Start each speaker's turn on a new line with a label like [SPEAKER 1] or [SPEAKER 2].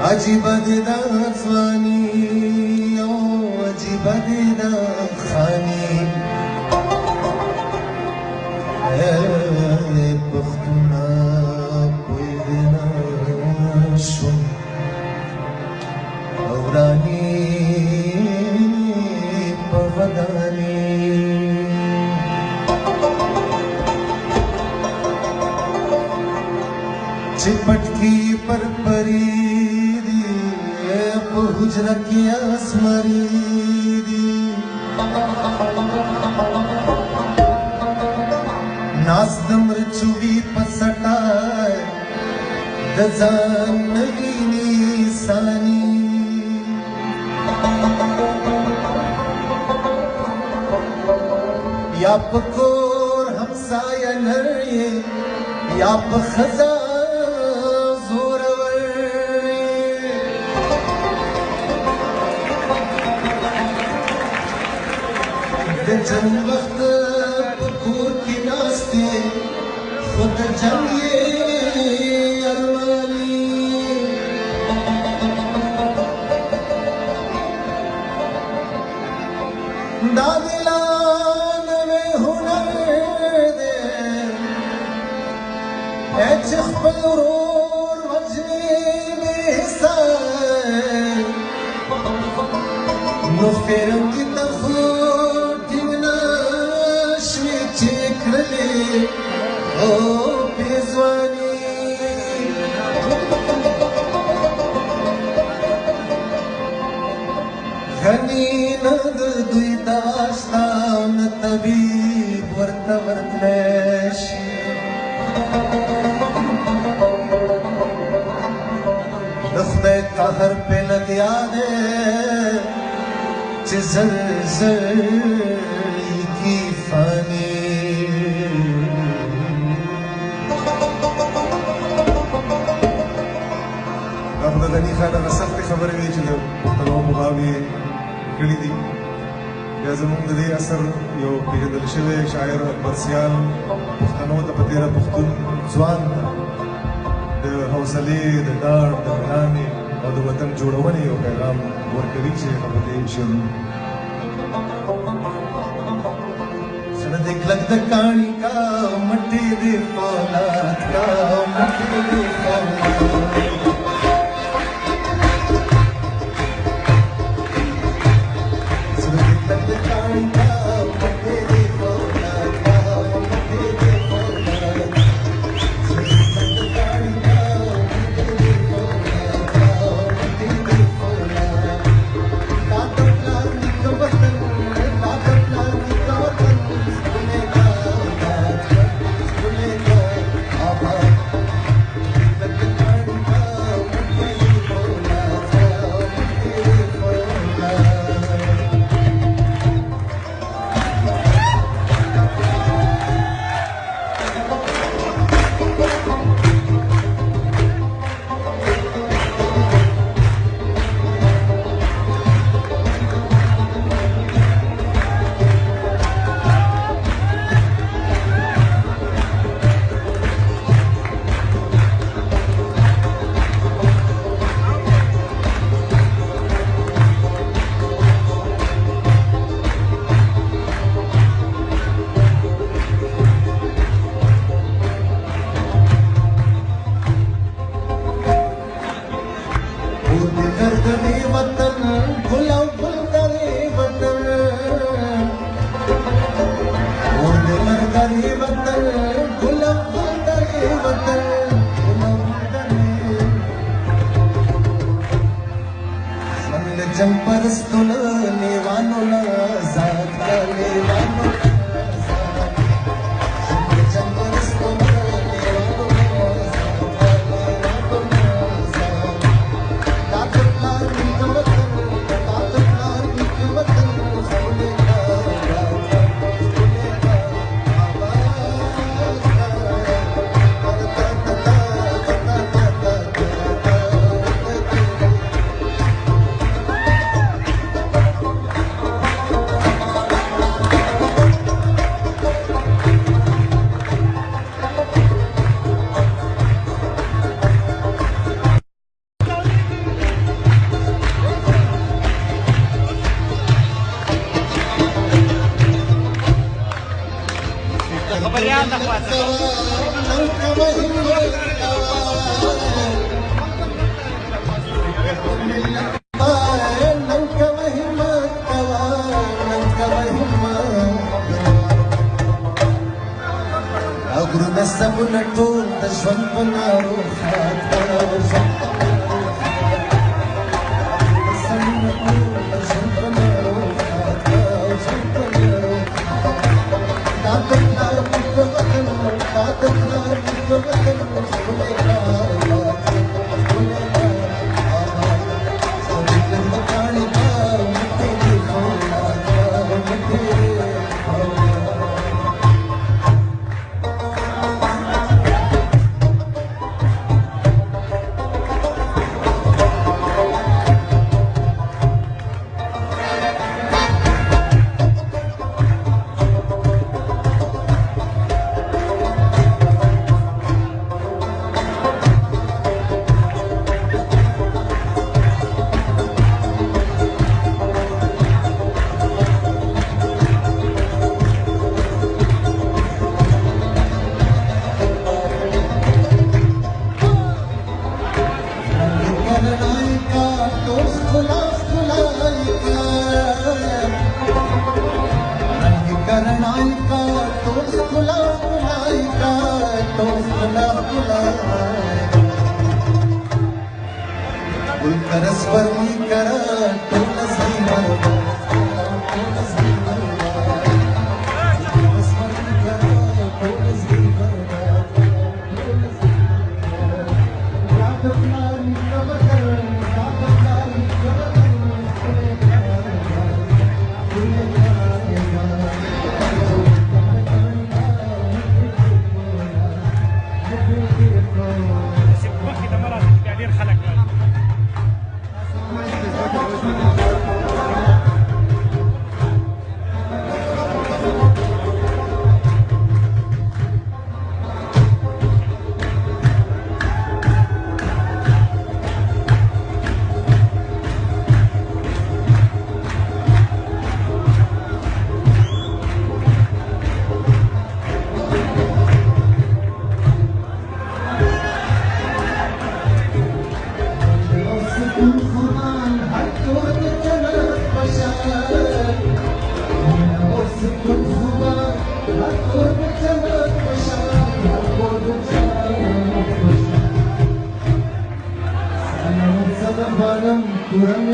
[SPEAKER 1] عجیب دی دا ځواني او عجیب دی دا خاني پښتونه پوهېږې نه شوم او وراني په وداني چې پټکي پر پري حجره کې اسمري دي ناز د مرچوي په سټای د ځان نویني سالني یا په کور همسایه لري یا په ښځه د جنګ وخت په کور کې ناست دی خو د جنګ یې ارماني دا د لا نوی هنر دی چې خپل ورور وژني بې حساب نو فرنګ ته خو او پیزوانی غنی ند دوی داشتان طبیب ورته ورتلی شي د خدای قهر پې لګیا دی چې زر زر کی فانی
[SPEAKER 2] غني خان هغه سختې خبرې وې چې د پښتنو مغاوې کړي دي بیا زموږ د دې اثر یو پېژندل شوی شاعر اکبر سیال پښتنو ته په تېره پښتون ځوان د حوصلې د ډاډ د مېړانې او د وطن جوړونې یو پیغام ورکوي چې هغه په دې شعر
[SPEAKER 1] زړه دې کلک د کاڼي کا مټې دې فولاد کا مټې دې فولاد
[SPEAKER 3] خبريان اخواته
[SPEAKER 1] غرونه سمونه ټول د ژوند په نارو Ulkaras parmi kara tolas himar tolas himar ulkaras parmi kara tolas himar raatnari kabakar raatnari
[SPEAKER 3] سيبوك كده مرات قاعدين خلق Kurang